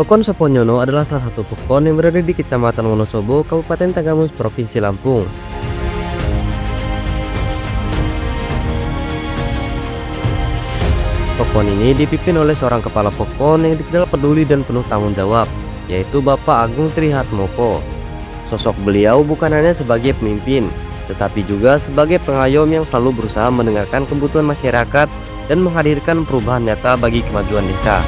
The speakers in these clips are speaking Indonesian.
Pekon Soponyono adalah salah satu pekon yang berada di Kecamatan Wonosobo, Kabupaten Tanggamus, Provinsi Lampung. Pekon ini dipimpin oleh seorang kepala pekon yang dikenal peduli dan penuh tanggung jawab, yaitu Bapak Agung Trihatmoko. Sosok beliau bukan hanya sebagai pemimpin, tetapi juga sebagai pengayom yang selalu berusaha mendengarkan kebutuhan masyarakat dan menghadirkan perubahan nyata bagi kemajuan desa.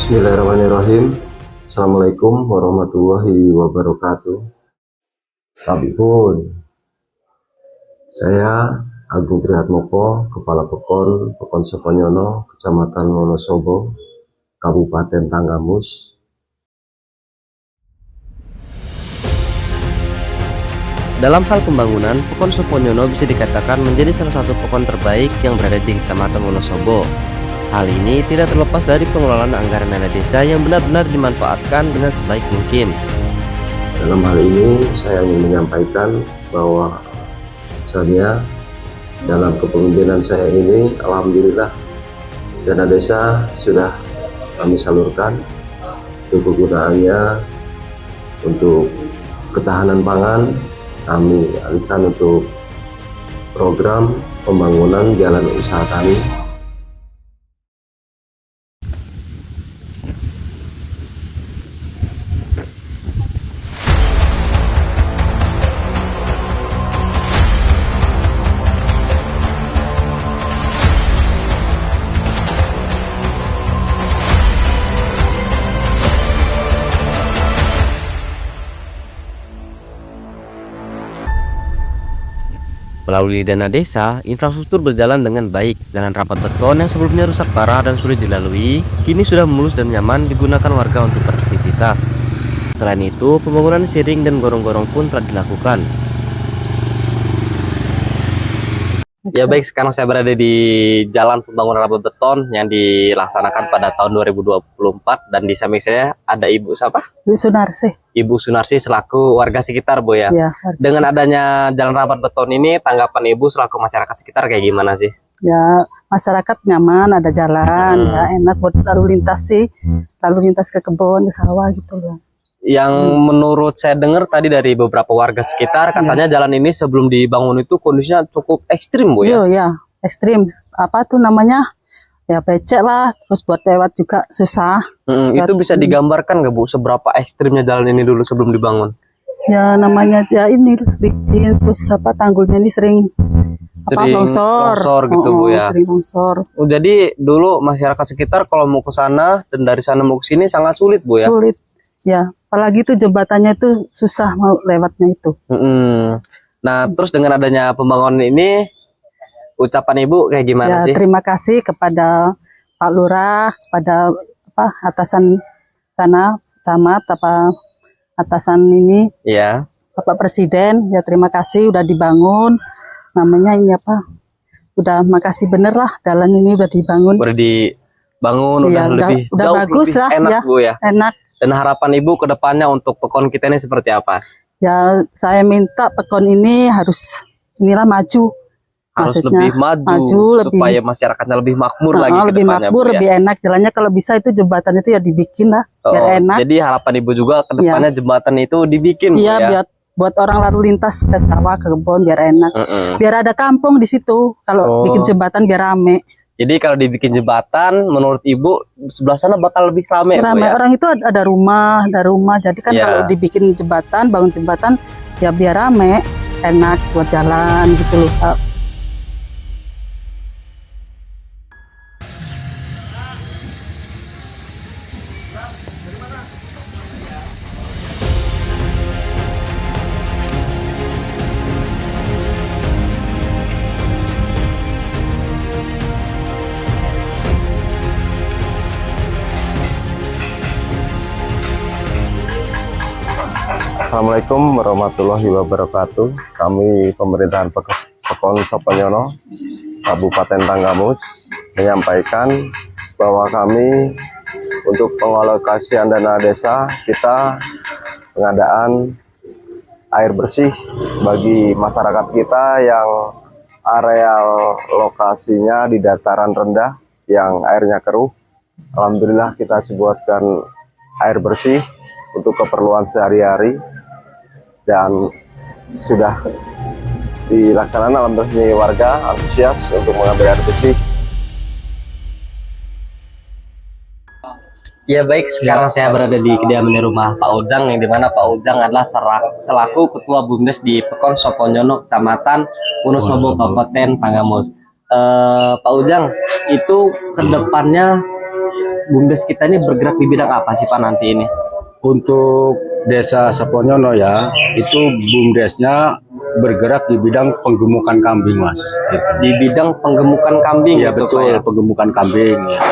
Bismillahirrahmanirrahim. Assalamualaikum warahmatullahi wabarakatuh. Tapi pun saya Agung Trihatmoko, Kepala Pekon Soponyono, Kecamatan Wonosobo, Kabupaten Tanggamus. Dalam hal pembangunan, Pekon Soponyono bisa dikatakan menjadi salah satu pekon terbaik yang berada di Kecamatan Wonosobo. Hal ini tidak terlepas dari pengelolaan anggaran dana desa yang benar-benar dimanfaatkan dengan sebaik mungkin. Dalam hal ini saya ingin menyampaikan bahwa misalnya dalam kepemimpinan saya ini, alhamdulillah dana desa sudah kami salurkan untuk kegunaannya untuk ketahanan pangan. Kami alihkan untuk program pembangunan jalan usaha kami. Melalui dana desa, infrastruktur berjalan dengan baik. Jalan rapat beton yang sebelumnya rusak parah dan sulit dilalui, kini sudah mulus dan nyaman digunakan warga untuk beraktivitas. Selain itu, pembangunan siring dan gorong-gorong pun telah dilakukan. Ya baik, sekarang saya berada di jalan pembangunan rapat beton yang dilaksanakan pada tahun 2024 dan di samping saya ada Ibu siapa? Ibu Sunarsi. Ibu Sunarsi selaku warga sekitar, Bu ya. Ya, Dengan adanya jalan rapat beton ini, tanggapan Ibu selaku masyarakat sekitar kayak gimana sih? ya masyarakat nyaman, ada jalan, ya enak buat lalu lintas sih, lalu lintas ke kebun, ke sawah gitu loh. Yang menurut saya dengar tadi dari beberapa warga sekitar, katanya jalan ini sebelum dibangun itu kondisinya cukup ekstrim, Bu ya? Ya, ekstrim. Apa tuh namanya? Ya becek lah, terus buat lewat juga susah. Itu bisa digambarkan nggak, Bu, seberapa ekstrimnya jalan ini dulu sebelum dibangun? Ya namanya ya ini licin, terus apa tanggulnya ini sering longsor gitu, Bu ya. Sering longsor. Jadi dulu masyarakat sekitar kalau mau ke sana dan dari sana mau ke sini sangat sulit, Bu ya? Sulit. Ya, apalagi itu jembatannya itu susah mau lewatnya itu. Nah, terus dengan adanya pembangunan ini, ucapan Ibu kayak gimana sih? Terima kasih kepada Pak Lurah, kepada atasan sana, camat, atasan ini, ya, Bapak Presiden. Ya terima kasih udah dibangun. Namanya ini udah makasih bener lah, jalan ini udah dibangun. Udah dibangun, ya, udah jauh bagus lebih lah, enak, ya, Bu ya. Enak. Dan harapan Ibu ke depannya untuk pekon kita ini seperti apa? Ya saya minta pekon ini harus maju. Harus maksudnya, lebih maju supaya masyarakatnya lebih makmur lagi ke lebih depannya, makmur, Bu, ya? lebih enak jalannya. Kalau bisa itu jembatan itu ya dibikin lah, biar enak. Jadi harapan Ibu juga ke depannya jembatan itu dibikin, Bu, ya? Ya? Buat orang lalu lintas ke sawah, ke kebun, biar enak. Biar ada kampung di situ. Kalau bikin jembatan biar rame. Jadi kalau dibikin jembatan, menurut Ibu sebelah sana bakal lebih rame, Bu, ya? Orang itu ada rumah. Jadi kan kalau dibikin jembatan, bangun jembatan, ya biar rame, enak buat jalan gitu loh, Pak. Assalamualaikum warahmatullahi wabarakatuh. Kami pemerintahan Pekon Soponyono, Kabupaten Tanggamus, menyampaikan bahwa kami untuk pengalokasian dana desa kita pengadaan air bersih bagi masyarakat kita yang areal lokasinya di dataran rendah yang airnya keruh. Alhamdulillah kita buatkan air bersih untuk keperluan sehari-hari dan sudah dilaksanakan. Alhamdulillah warga antusias untuk mengambil air bersih. Ya baik, sekarang saya berada di kediaman rumah Pak Ujang, yang dimana Pak Ujang adalah selaku Ketua BUMDes di Pekon Soponyono, Kecamatan Wonosobo, Kabupaten Tanggamus. Pak Ujang, itu kedepannya BUMDes kita ini bergerak di bidang apa sih Pak nanti ini? Untuk Desa Soponyono ya, itu BUMDesnya bergerak di bidang penggemukan kambing, Mas. Gitu. Di bidang penggemukan kambing, Iya gitu, betul, Pak, ya? penggemukan kambing. Ya.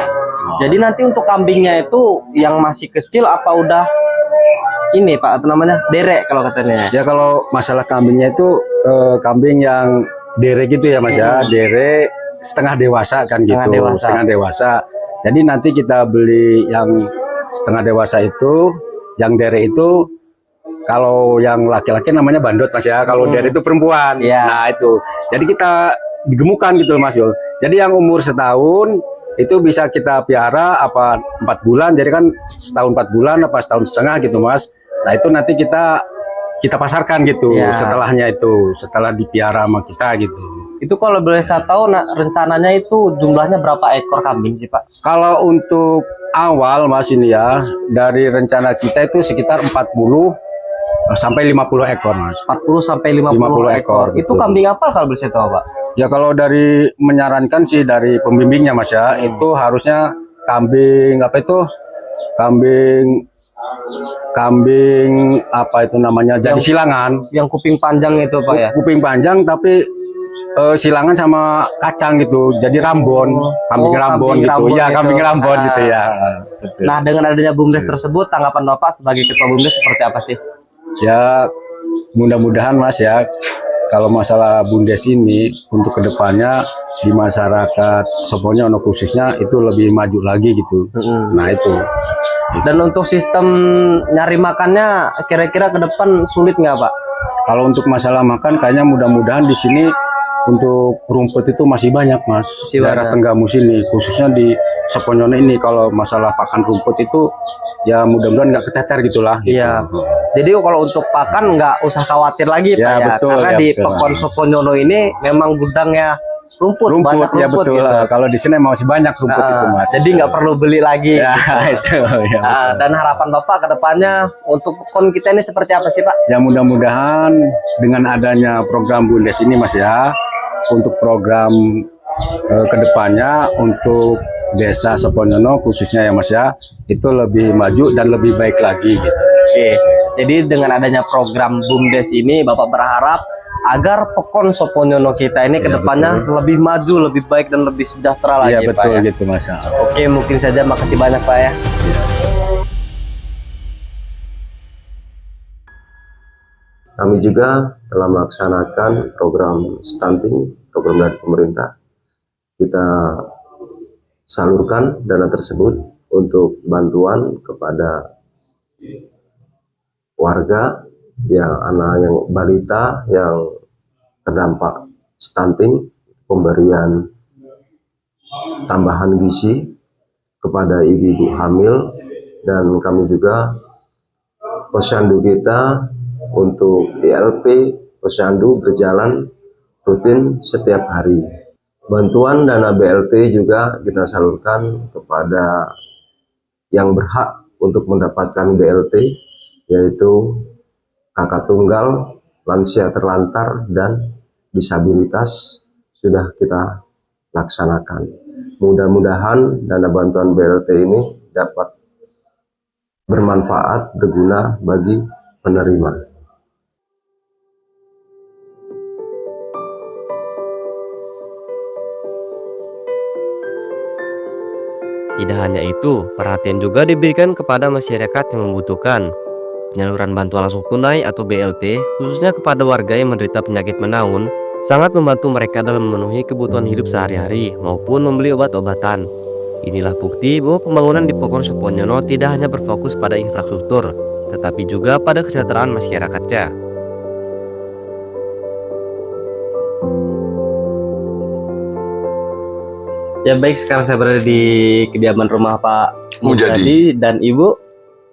Jadi nanti untuk kambingnya itu yang masih kecil apa udah ini Pak, atau namanya derek kalau katanya? Ya kalau masalah kambingnya itu kambing yang derek gitu ya Mas ya, derek setengah dewasa kan Setengah gitu, dewasa. setengah dewasa. Jadi nanti kita beli yang setengah dewasa itu, yang derek itu. Kalau yang laki-laki namanya bandot Mas ya, kalau derek itu perempuan. Iya. Nah itu, jadi kita digemukan gitu Mas Yul. Jadi yang umur setahun itu bisa kita piara apa 4 bulan, jadi kan setahun 4 bulan apa setahun setengah gitu Mas. Nah itu nanti kita pasarkan gitu Ya. setelahnya itu, setelah dipiara sama kita gitu. Itu kalau boleh saya tahu rencananya itu jumlahnya berapa ekor kambing sih Pak? Kalau untuk awal Mas ini ya, dari rencana kita itu sekitar 40 sampai 50 ekor Mas. 40 sampai 50 ekor. Itu betul. kambing apa kalau bisa tahu Pak? Ya kalau dari menyarankan sih dari pembimbingnya Mas ya, itu harusnya kambing apa itu? Kambing apa itu namanya? Jadi silangan. Yang kuping panjang itu Pak ya? Kuping panjang tapi silangan sama kacang gitu. Jadi rambon, kambing rambon kambing gitu. rambon Ya, gitu. kambing rambon Ah. gitu ya. Betul. Nah dengan adanya BUMDes tersebut, tanggapan Bapak sebagai Ketua BUMDes seperti apa sih? Ya mudah-mudahan Mas ya, kalau masalah BUMDes ini untuk kedepannya di masyarakat Soponyono khususnya itu lebih maju lagi gitu. Nah itu. Dan untuk sistem nyari makannya kira-kira ke depan sulit nggak Pak? Kalau untuk masalah makan kayaknya mudah-mudahan di sini untuk rumput itu masih banyak Mas. Masih Daerah banyak. Tenggamus ini khususnya di Soponyono ini kalau masalah pakan rumput itu ya mudah-mudahan nggak keteter gitulah. Gitu. Iya. Jadi kalau untuk pakan nggak usah khawatir lagi Ya, Pak ya, betul, karena ya, di betul. Pekon Soponyono ini memang gudangnya rumput banyak Ya rumput betul. gitu. Kalau di sini masih banyak rumput itu Mas. Jadi nggak perlu beli lagi. Ya gitu. itu ya. Dan harapan Bapak ke depannya untuk Pekon kita ini seperti apa sih Pak? Ya mudah-mudahan dengan adanya program BUMDes ini Mas ya, untuk program kedepannya untuk Desa Soponyono khususnya ya Mas ya, itu lebih maju dan lebih baik lagi gitu. Oke. Jadi dengan adanya program BUMDes ini Bapak berharap agar Pekon Soponyono kita ini ke depannya lebih maju, lebih baik dan lebih sejahtera lagi Iya Pak betul ya. gitu Mas. Oke, mungkin saja, makasih banyak Pak ya. Kami juga telah melaksanakan program stunting, program dari pemerintah. Kita salurkan dana tersebut untuk bantuan kepada warga yang balita yang terdampak stunting, pemberian tambahan gizi kepada ibu-ibu hamil, dan kami juga posyandu kita untuk ILP posyandu berjalan rutin setiap hari. Bantuan dana BLT juga kita salurkan kepada yang berhak untuk mendapatkan BLT, yaitu kakak tunggal, lansia terlantar, dan disabilitas sudah kita laksanakan. Mudah-mudahan dana bantuan BLT ini dapat bermanfaat, berguna bagi penerima. Tidak hanya itu, perhatian juga diberikan kepada masyarakat yang membutuhkan. Penyaluran bantuan langsung tunai atau BLT, khususnya kepada warga yang menderita penyakit menaun, sangat membantu mereka dalam memenuhi kebutuhan hidup sehari-hari maupun membeli obat-obatan. Inilah bukti bahwa pembangunan di Pekon Soponyono tidak hanya berfokus pada infrastruktur, tetapi juga pada kesejahteraan masyarakatnya. Ya baik, sekarang saya berada di kediaman rumah Pak Mujadi dan Ibu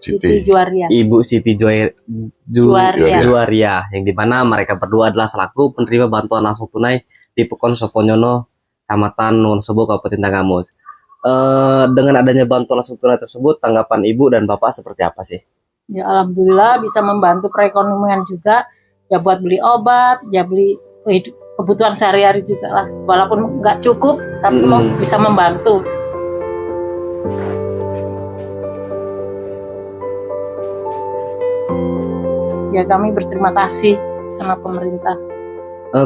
Siti Juwaria. Ibu Siti Juwaria. Juwaria, yang dimana mereka berdua adalah selaku penerima bantuan langsung tunai di Pekon Soponyono, Kecamatan Wonosobo, Kabupaten Tanggamus. Dengan adanya bantuan langsung tunai tersebut, tanggapan Ibu dan Bapak seperti apa sih? Ya alhamdulillah bisa membantu perekonomian juga, ya buat beli obat, ya beli kebutuhan sehari-hari juga lah. Walaupun nggak cukup, tapi mau bisa membantu. Ya kami berterima kasih sama pemerintah.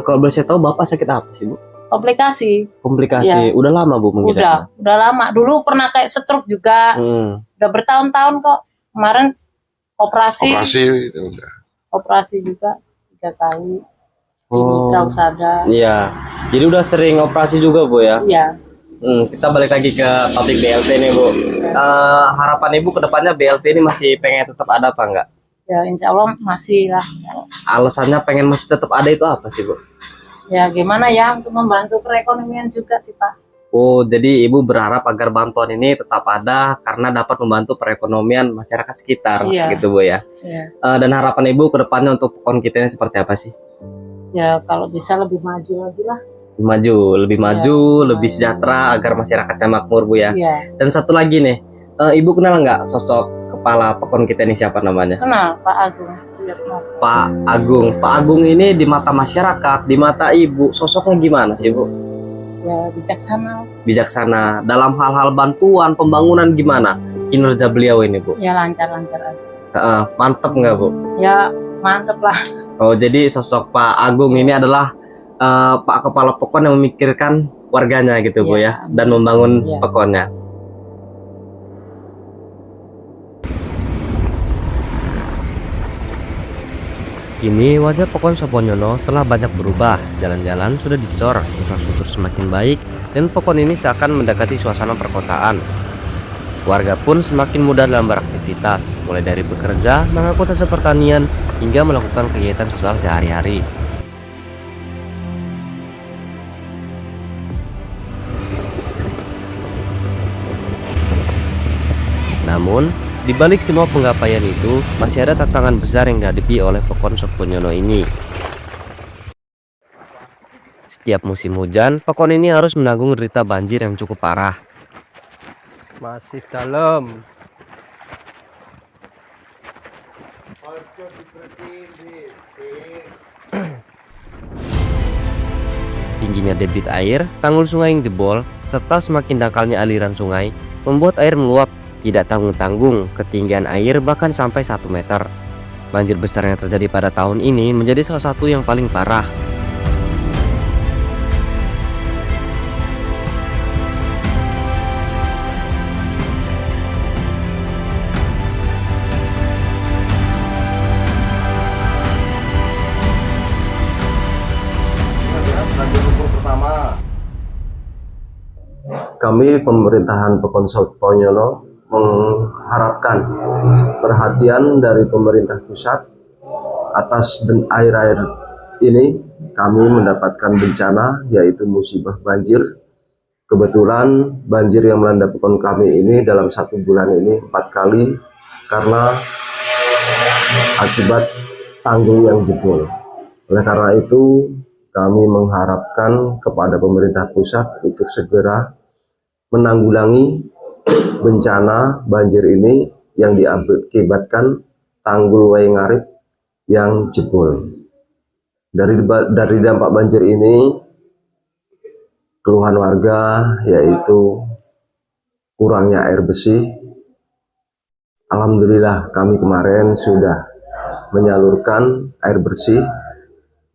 Kalau boleh saya tahu Bapak sakit apa sih, Bu? Komplikasi. Komplikasi. Ya. Udah lama, Bu, mengidap? Udah lama. Dulu pernah kayak stroke juga. Udah bertahun-tahun kok. Kemarin operasi juga 3 kali. Di mitra usada. Iya. Jadi udah sering operasi juga, Bu, ya? Iya. Kita balik lagi ke topik BLT nih, Bu. Harapan Ibu ke depannya BLT ini masih pengen tetap ada apa enggak? Ya insya Allah masih lah. Alasannya pengen masih tetap ada itu apa sih, Bu? Ya gimana ya, untuk membantu perekonomian juga sih Pak. Oh, jadi Ibu berharap agar bantuan ini tetap ada karena dapat membantu perekonomian masyarakat sekitar, gitu, Bu, ya? Iya. Dan harapan Ibu ke depannya untuk Pekon kita ini seperti apa sih? Ya kalau bisa lebih maju lagi lah. Lebih maju, lebih sejahtera agar masyarakatnya makmur, Bu, ya? Iya. Dan satu lagi nih, Ibu kenal nggak sosok kepala Pekon kita ini siapa namanya? Kenal Pak Agung. Pak Agung. Pak Agung ini di mata masyarakat, di mata Ibu, sosoknya gimana sih, Bu? Ya bijaksana. Bijaksana. Dalam hal-hal bantuan, pembangunan gimana kinerja beliau ini, Bu? Ya lancar-lancar aja. Mantep nggak, Bu? Ya mantep lah. Oh, jadi sosok Pak Agung ini adalah Pak Kepala Pekon yang memikirkan warganya gitu, Bu, ya? Dan membangun Pekonnya. Kini wajah Pekon Soponyono telah banyak berubah, jalan-jalan sudah dicor, infrastruktur semakin baik, dan Pekon ini seakan mendekati suasana perkotaan. Warga pun semakin mudah dalam beraktivitas, mulai dari bekerja, mengaku jasa pertanian, hingga melakukan kegiatan sosial sehari-hari. Namun, di balik semua penggapaian itu, masih ada tantangan besar yang dihadapi oleh Pekon Soponyono ini. Setiap musim hujan, Pekon ini harus menanggung derita banjir yang cukup parah. Masih dalam. Tingginya debit air, tanggul sungai yang jebol, serta semakin dangkalnya aliran sungai, membuat air meluap tidak tanggung-tanggung. Ketinggian air bahkan sampai 1 meter. Banjir besar yang terjadi pada tahun ini menjadi salah satu yang paling parah. Kami pemerintahan Pekon Soponyono mengharapkan perhatian dari pemerintah pusat atas air-air ini. Kami mendapatkan bencana yaitu musibah banjir. Kebetulan banjir yang melanda Pekon kami ini dalam 1 bulan ini 4 kali karena akibat tanggul yang jebol. Oleh karena itu kami mengharapkan kepada pemerintah pusat untuk segera menanggulangi bencana banjir ini yang diakibatkan tanggul Wayengarip yang jebol. Dari dampak banjir ini, keluhan warga yaitu kurangnya air bersih. Alhamdulillah kami kemarin sudah menyalurkan air bersih,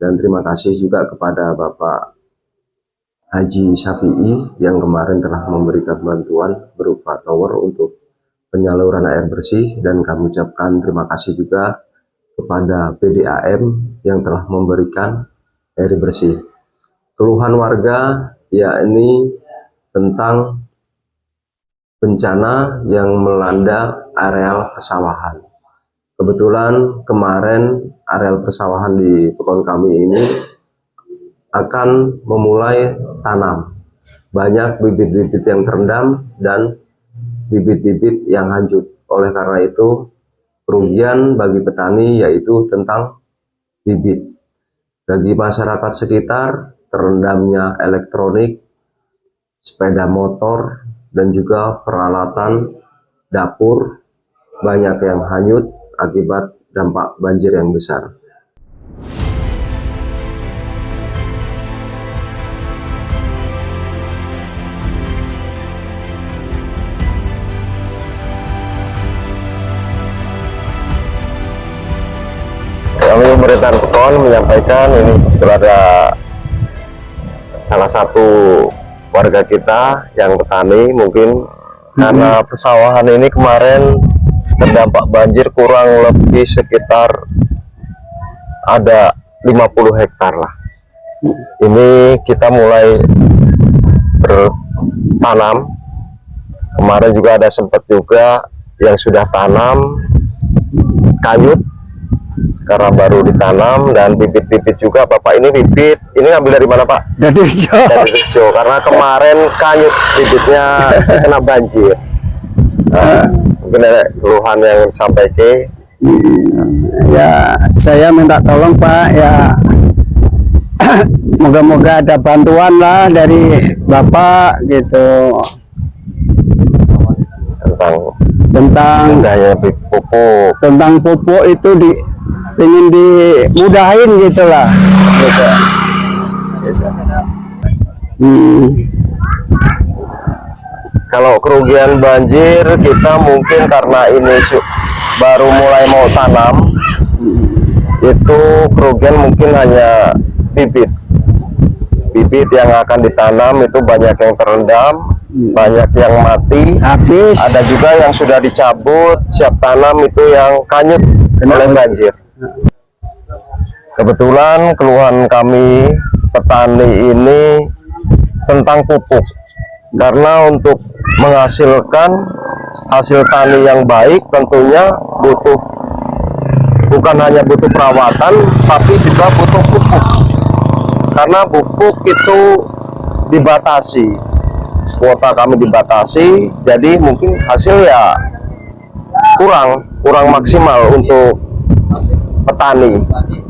dan terima kasih juga kepada Bapak Haji Syafi'i yang kemarin telah memberikan bantuan berupa tower untuk penyaluran air bersih, dan kami ucapkan terima kasih juga kepada PDAM yang telah memberikan air bersih. Keluhan warga yakni tentang bencana yang melanda areal persawahan. Kebetulan kemarin areal persawahan di Pekon kami ini akan memulai tanam. Banyak bibit-bibit yang terendam dan bibit-bibit yang hanyut. Oleh karena itu, kerugian bagi petani yaitu tentang bibit. Bagi masyarakat sekitar, terendamnya elektronik, sepeda motor, dan juga peralatan dapur banyak yang hanyut akibat dampak banjir yang besar. Kami pemerintahan Pekon menyampaikan ini berada salah satu warga kita yang petani mungkin karena persawahan ini kemarin terdampak banjir kurang lebih sekitar ada 50 hektar lah. Ini kita mulai bertanam. Kemarin juga ada sempat juga yang sudah tanam kanyut karena baru ditanam, dan bibit-bibit juga. Bapak ini bibit, ini ngambil dari mana Pak? Dari Rejo. Dari Rejo, karena kemarin kanyut bibitnya kena banjir. Mungkin ada keluhan yang disampaikan. Ya, saya minta tolong Pak, ya moga-moga ada bantuan lah dari Bapak gitu tentang mudahnya pupuk. tentang pupuk itu ingin dimudahin gitulah gitu. Kalau kerugian banjir kita mungkin karena ini baru mulai mau tanam, itu kerugian mungkin hanya bibit yang akan ditanam itu banyak yang terendam, banyak yang mati, Habis ada juga yang sudah dicabut siap tanam itu yang kanyut oleh banjir. Kebetulan keluhan kami petani ini tentang pupuk, karena untuk menghasilkan hasil tani yang baik tentunya bukan hanya butuh perawatan tapi juga butuh pupuk, karena pupuk itu dibatasi, kuota kami dibatasi, jadi mungkin hasil ya kurang maksimal untuk petani,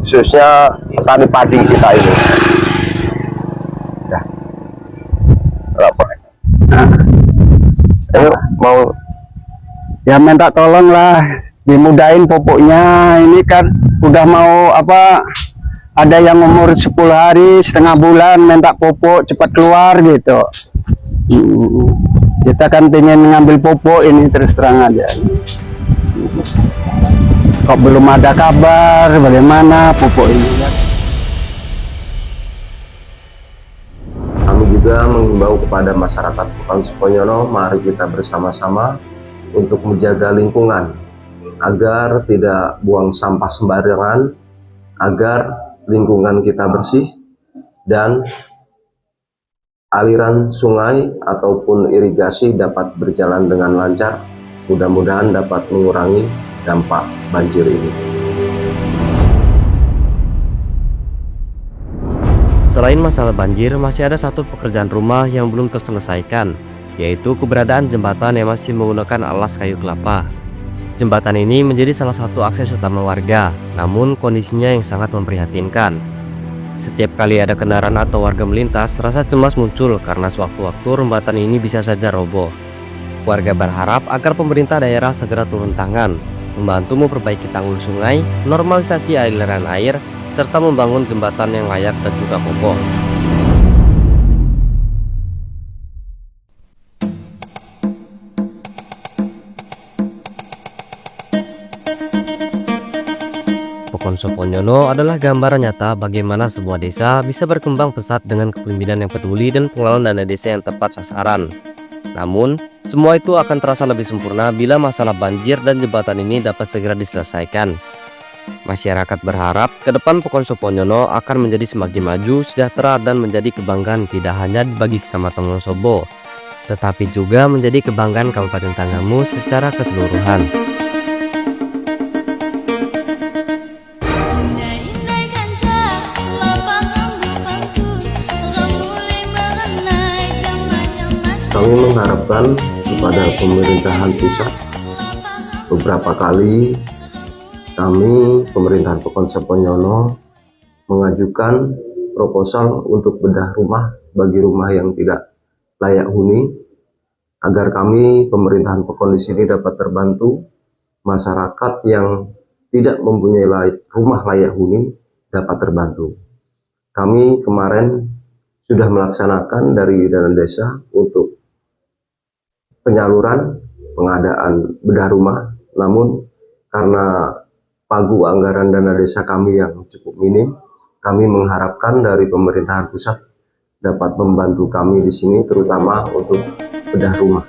khususnya petani padi kita ini. Mau ya minta tolong lah dimudahin pupuknya. Ini kan udah mau ada yang umur 10 hari, setengah bulan minta pupuk cepat keluar gitu. Kita kan pengen ngambil pupuk ini terus terang aja. Kok belum ada kabar bagaimana pupuk ini kan? Kami juga mengimbau kepada masyarakat Pekon Suponyono, mari kita bersama-sama untuk menjaga lingkungan agar tidak buang sampah sembarangan, agar lingkungan kita bersih dan aliran sungai ataupun irigasi dapat berjalan dengan lancar. Mudah-mudahan dapat mengurangi dampak banjir ini. Selain masalah banjir, masih ada satu pekerjaan rumah yang belum terselesaikan, yaitu keberadaan jembatan yang masih menggunakan alas kayu kelapa. Jembatan ini menjadi salah satu akses utama warga, namun kondisinya yang sangat memprihatinkan. Setiap kali ada kendaraan atau warga melintas, rasa cemas muncul karena sewaktu-waktu jembatan ini bisa saja roboh. Warga berharap agar pemerintah daerah segera turun tangan, membantu memperbaiki tanggul sungai, normalisasi aliran air, serta membangun jembatan yang layak dan juga kokoh. Pekon Suponyono adalah gambaran nyata bagaimana sebuah desa bisa berkembang pesat dengan kepemimpinan yang peduli dan pengelolaan dana desa yang tepat sasaran. Namun, semua itu akan terasa lebih sempurna bila masalah banjir dan jembatan ini dapat segera diselesaikan. Masyarakat berharap ke depan Pekon Suponyono akan menjadi semakin maju, sejahtera, dan menjadi kebanggaan tidak hanya bagi Kecamatan Wonosobo, tetapi juga menjadi kebanggaan Kabupaten Tanggamus secara keseluruhan. Kami mengharapkan kepada pemerintahan pusat, beberapa kali kami pemerintahan Pekon Seponyono mengajukan proposal untuk bedah rumah bagi rumah yang tidak layak huni, agar kami pemerintahan Pekon di sini dapat terbantu, masyarakat yang tidak mempunyai rumah layak huni dapat terbantu. Kami kemarin sudah melaksanakan dari dana desa untuk penyaluran pengadaan bedah rumah, namun karena pagu anggaran dana desa kami yang cukup minim, kami mengharapkan dari pemerintahan pusat dapat membantu kami di sini, terutama untuk bedah rumah.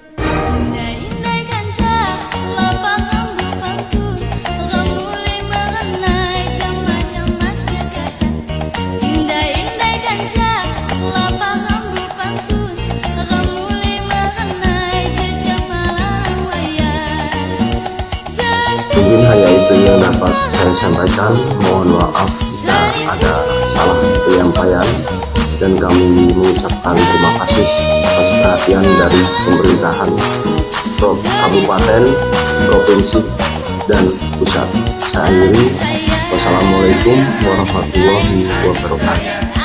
Mungkin hanya itu yang dapat saya sampaikan. Mohon maaf jika ada salah penyampaian, dan kami mengucapkan terima kasih atas perhatian dari pemerintahan kabupaten, provinsi, dan pusat. Saya akhiri. Wassalamualaikum warahmatullahi wabarakatuh.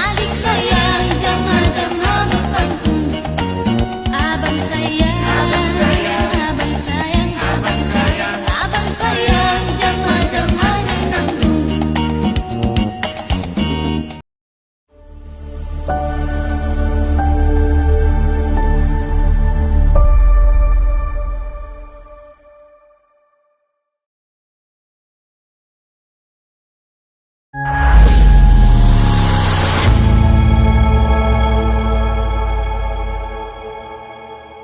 You